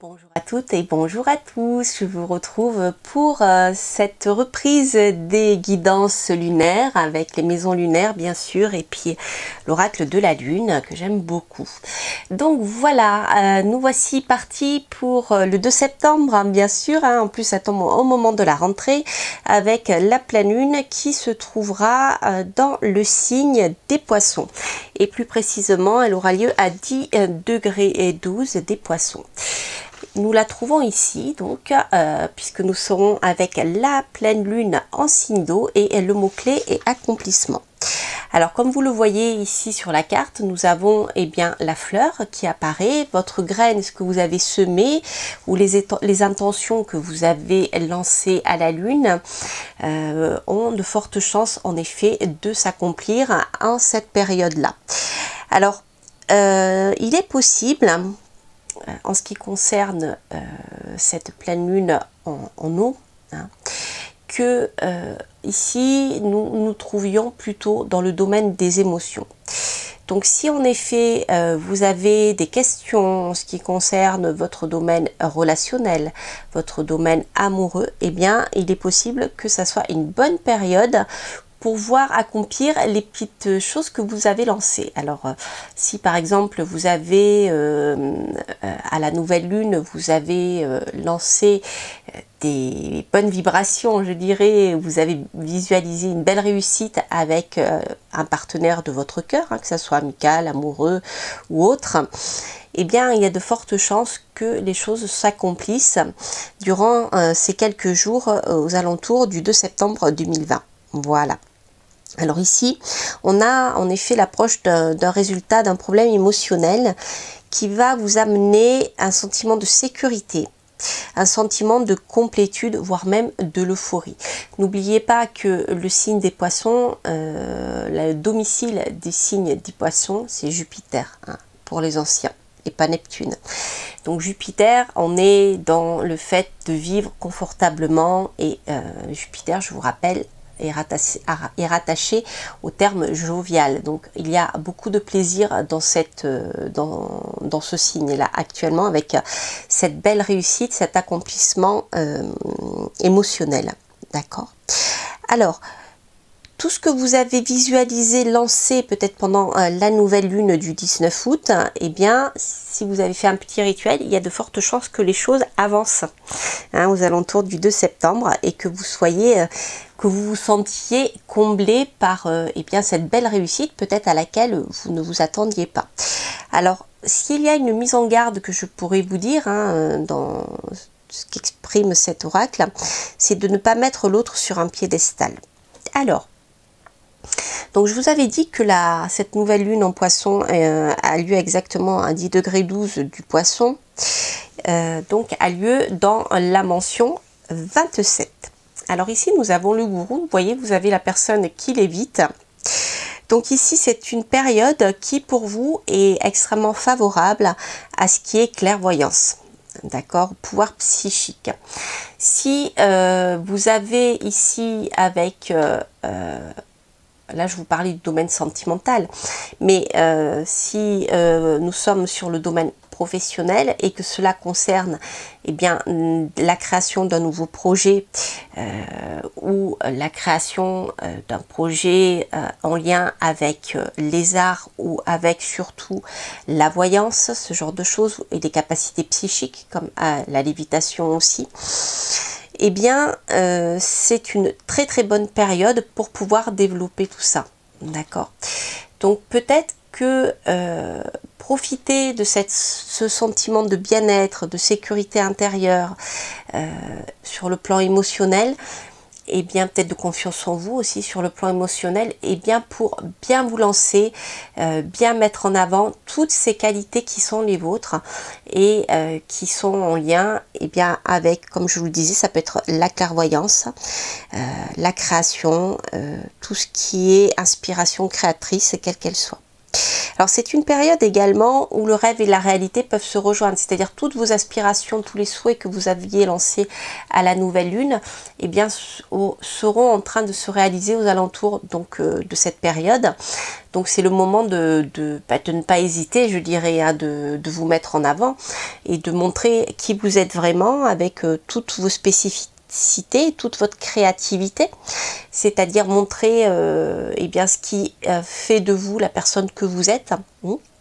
Bonjour à toutes et bonjour à tous, je vous retrouve pour cette reprise des guidances lunaires avec les maisons lunaires bien sûr et puis l'oracle de la lune que j'aime beaucoup. Donc voilà, nous voici partis pour le 2 septembre hein, bien sûr, hein, en plus ça tombe au moment de la rentrée avec la pleine lune qui se trouvera dans le signe des poissons et plus précisément elle aura lieu à 10 degrés et 12 des poissons. Nous la trouvons ici, donc, puisque nous serons avec la pleine lune en signe d'eau et le mot-clé est accomplissement. Alors, comme vous le voyez ici sur la carte, nous avons bien la fleur qui apparaît, votre graine, ce que vous avez semé ou les intentions que vous avez lancées à la lune ont de fortes chances en effet de s'accomplir en cette période-là. Alors, il est possible en ce qui concerne cette pleine lune en eau, hein, que ici nous trouvions plutôt dans le domaine des émotions. Donc si en effet vous avez des questions en ce qui concerne votre domaine relationnel, votre domaine amoureux, eh bien il est possible que ça soit une bonne période pour voir accomplir les petites choses que vous avez lancées. Alors, si par exemple vous avez, à la nouvelle lune, vous avez lancé des bonnes vibrations, je dirais, vous avez visualisé une belle réussite avec un partenaire de votre cœur, hein, que ce soit amical, amoureux ou autre, eh bien, il y a de fortes chances que les choses s'accomplissent durant ces quelques jours aux alentours du 2 septembre 2020. Voilà. Alors ici, on a en effet l'approche d'un résultat, d'un problème émotionnel qui va vous amener un sentiment de sécurité, un sentiment de complétude, voire même de l'euphorie. N'oubliez pas que le signe des poissons, le domicile des signes des poissons, c'est Jupiter, hein, pour les anciens, et pas Neptune. Donc Jupiter, on est dans le fait de vivre confortablement et Jupiter, je vous rappelle, est rattaché au terme jovial. Donc il y a beaucoup de plaisir dans ce signe-là actuellement avec cette belle réussite, cet accomplissement émotionnel. D'accord? Alors, tout ce que vous avez visualisé, lancé peut-être pendant la nouvelle lune du 19 août, eh bien, si vous avez fait un petit rituel, il y a de fortes chances que les choses avancent hein, aux alentours du 2 septembre et que vous soyez, que vous vous sentiez comblé par eh bien, cette belle réussite, peut-être à laquelle vous ne vous attendiez pas. Alors, s'il y a une mise en garde que je pourrais vous dire hein, dans ce qu'exprime cet oracle, c'est de ne pas mettre l'autre sur un piédestal. Alors, donc je vous avais dit que cette nouvelle lune en poisson a lieu exactement à 10 degrés 12 du poisson, donc a lieu dans la mention 27. Alors ici nous avons le gourou, vous voyez vous avez la personne qui lévite. Donc ici c'est une période qui pour vous est extrêmement favorable à ce qui est clairvoyance. D'accord, pouvoir psychique. Si vous avez ici avec là, je vous parlais du domaine sentimental, mais si nous sommes sur le domaine professionnel et que cela concerne eh bien, la création d'un nouveau projet ou la création d'un projet en lien avec les arts ou avec surtout la voyance, ce genre de choses, et des capacités psychiques comme la lévitation aussi, eh bien, c'est une très très bonne période pour pouvoir développer tout ça. D'accord? Donc peut-être que profiter de ce sentiment de bien-être, de sécurité intérieure sur le plan émotionnel, et bien peut-être de confiance en vous aussi sur le plan émotionnel, et bien pour bien vous lancer, bien mettre en avant toutes ces qualités qui sont les vôtres et qui sont en lien et bien avec, comme je vous le disais, ça peut être la clairvoyance, la création, tout ce qui est inspiration créatrice, quelle qu'elle soit. Alors c'est une période également où le rêve et la réalité peuvent se rejoindre, c'est-à-dire toutes vos aspirations, tous les souhaits que vous aviez lancés à la nouvelle lune, eh bien seront en train de se réaliser aux alentours donc de cette période. Donc c'est le moment de ne pas hésiter, je dirais, hein, de vous mettre en avant et de montrer qui vous êtes vraiment avec toutes vos spécificités, toute votre créativité, c'est-à-dire montrer eh bien, ce qui fait de vous la personne que vous êtes.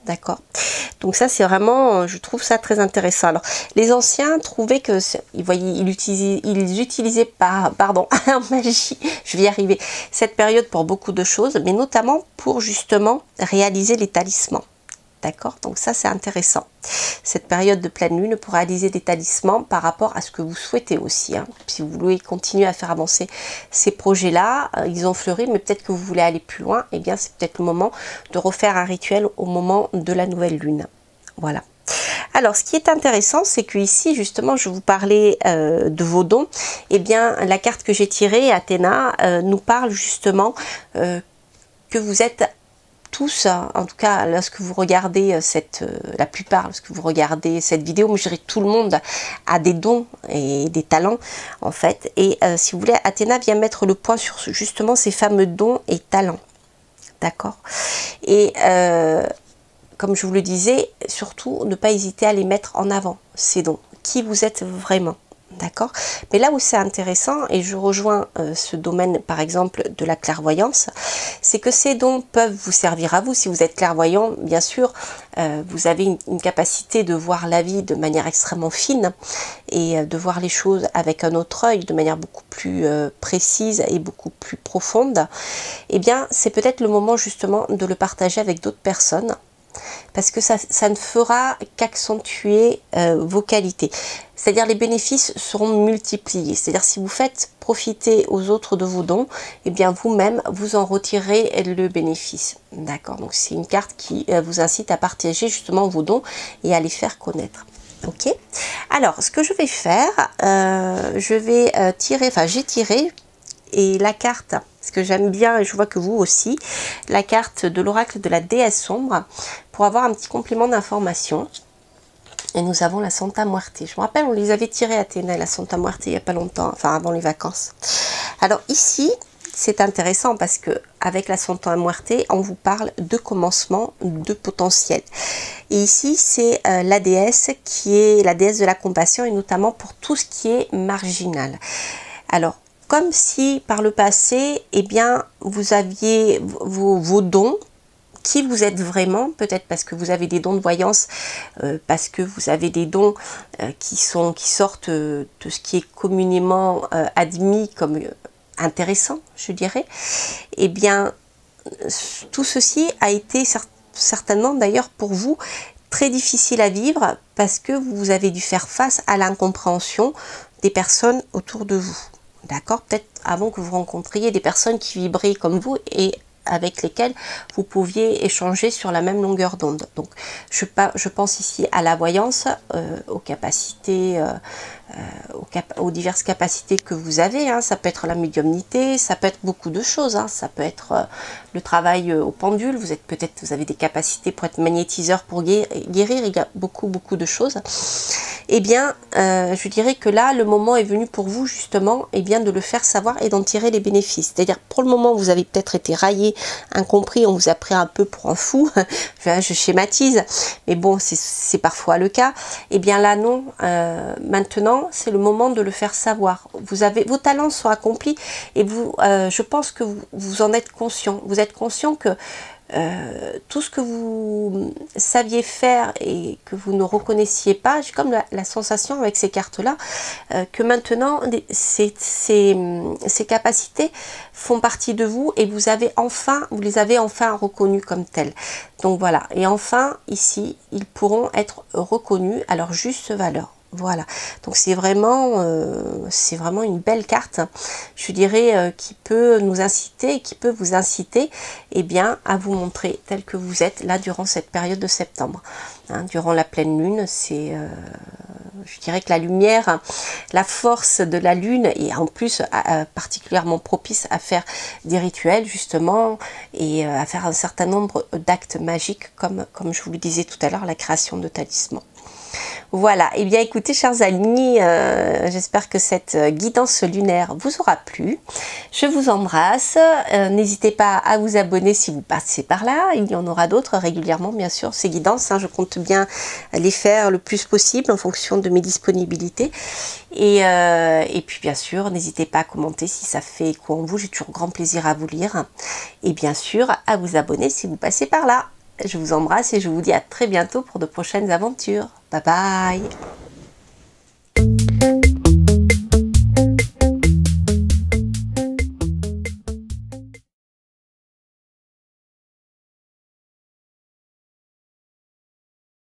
D'accord. Donc ça c'est vraiment, je trouve ça très intéressant. Alors les anciens trouvaient que, ils utilisaient pardon, en magie, je vais y arriver, cette période pour beaucoup de choses, mais notamment pour justement réaliser les talismans. D'accord, donc ça c'est intéressant. Cette période de pleine lune pour réaliser des talismans par rapport à ce que vous souhaitez aussi. Hein. Si vous voulez continuer à faire avancer ces projets-là, ils ont fleuri, mais peut-être que vous voulez aller plus loin, et bien c'est peut-être le moment de refaire un rituel au moment de la nouvelle lune. Voilà. Alors, ce qui est intéressant, c'est que ici, justement, je vous parlais de vos dons. Eh bien, la carte que j'ai tirée, Athéna, nous parle justement que vous êtes tous, en tout cas lorsque vous regardez la plupart, lorsque vous regardez cette vidéo, mais je dirais que tout le monde a des dons et des talents en fait. Et si vous voulez, Athéna vient mettre le point sur justement ces fameux dons et talents. D'accord. Et comme je vous le disais, surtout ne pas hésiter à les mettre en avant, ces dons, qui vous êtes vraiment. D'accord. Mais là où c'est intéressant, et je rejoins ce domaine par exemple de la clairvoyance, c'est que ces dons peuvent vous servir à vous. Si vous êtes clairvoyant, bien sûr, vous avez une capacité de voir la vie de manière extrêmement fine et de voir les choses avec un autre œil, de manière beaucoup plus précise et beaucoup plus profonde. Eh bien, c'est peut-être le moment justement de le partager avec d'autres personnes, parce que ça ne fera qu'accentuer vos qualités. C'est-à-dire les bénéfices seront multipliés. C'est-à-dire si vous faites profiter aux autres de vos dons, eh bien vous-même, vous en retirez le bénéfice. D'accord. Donc c'est une carte qui vous incite à partager justement vos dons et à les faire connaître. Ok. Alors, ce que je vais faire, je vais tirer, enfin j'ai tiré, et la carte, parce que j'aime bien, et je vois que vous aussi, la carte de l'oracle de la déesse sombre, pour avoir un petit complément d'information. Et nous avons la Santa Muerte. Je me rappelle, on les avait tirés à Athéna, la Santa Muerte, il n'y a pas longtemps, enfin avant les vacances. Alors ici, c'est intéressant parce que avec la Santa Muerte, on vous parle de commencement, de potentiel. Et ici, c'est la déesse qui est la déesse de la compassion, et notamment pour tout ce qui est marginal. Alors, comme si par le passé, eh bien, vous aviez vos dons, qui vous êtes vraiment, peut-être parce que vous avez des dons de voyance, parce que vous avez des dons qui sortent de ce qui est communément admis comme intéressant, je dirais. Eh bien, tout ceci a été certainement d'ailleurs pour vous très difficile à vivre, parce que vous avez dû faire face à l'incompréhension des personnes autour de vous. D'accord? Peut-être avant que vous rencontriez des personnes qui vibraient comme vous et avec lesquelles vous pouviez échanger sur la même longueur d'onde. Donc, je pense ici à la voyance, aux capacités, aux diverses capacités que vous avez. Hein. Ça peut être la médiumnité, ça peut être beaucoup de choses. Hein. Ça peut être le travail au pendule. Vous avez des capacités pour être magnétiseur, pour guérir. Il y a beaucoup de choses. Eh bien, je dirais que là, le moment est venu pour vous justement, eh bien, de le faire savoir et d'en tirer les bénéfices. C'est-à-dire, pour le moment, vous avez peut-être été raillé, incompris, on vous a pris un peu pour un fou. Je schématise, mais bon, c'est parfois le cas. Eh bien là, non. Maintenant, c'est le moment de le faire savoir. Vos talents sont accomplis et vous, je pense que vous en êtes conscient. Vous êtes conscient que tout ce que vous saviez faire et que vous ne reconnaissiez pas, j'ai comme la sensation avec ces cartes-là, que maintenant ces capacités font partie de vous et vous les avez enfin reconnues comme telles. Donc voilà, et enfin ici, ils pourront être reconnus à leur juste valeur. Voilà, donc c'est vraiment une belle carte, je dirais, qui peut nous inciter, qui peut vous inciter eh bien, à vous montrer tel que vous êtes là durant cette période de septembre. Hein, durant la pleine lune, c'est Je dirais que la lumière, la force de la lune est en plus particulièrement propice à faire des rituels justement et à faire un certain nombre d'actes magiques comme je vous le disais tout à l'heure, la création de talismans. Voilà, et bien écoutez chers amis, j'espère que cette guidance lunaire vous aura plu. Je vous embrasse, n'hésitez pas à vous abonner si vous passez par là, il y en aura d'autres régulièrement bien sûr, ces guidances, hein, je compte bien les faire le plus possible en fonction de mes disponibilités. Et puis bien sûr, n'hésitez pas à commenter si ça fait écho en vous, j'ai toujours grand plaisir à vous lire. Et bien sûr, à vous abonner si vous passez par là. Je vous embrasse et je vous dis à très bientôt pour de prochaines aventures. Bye bye!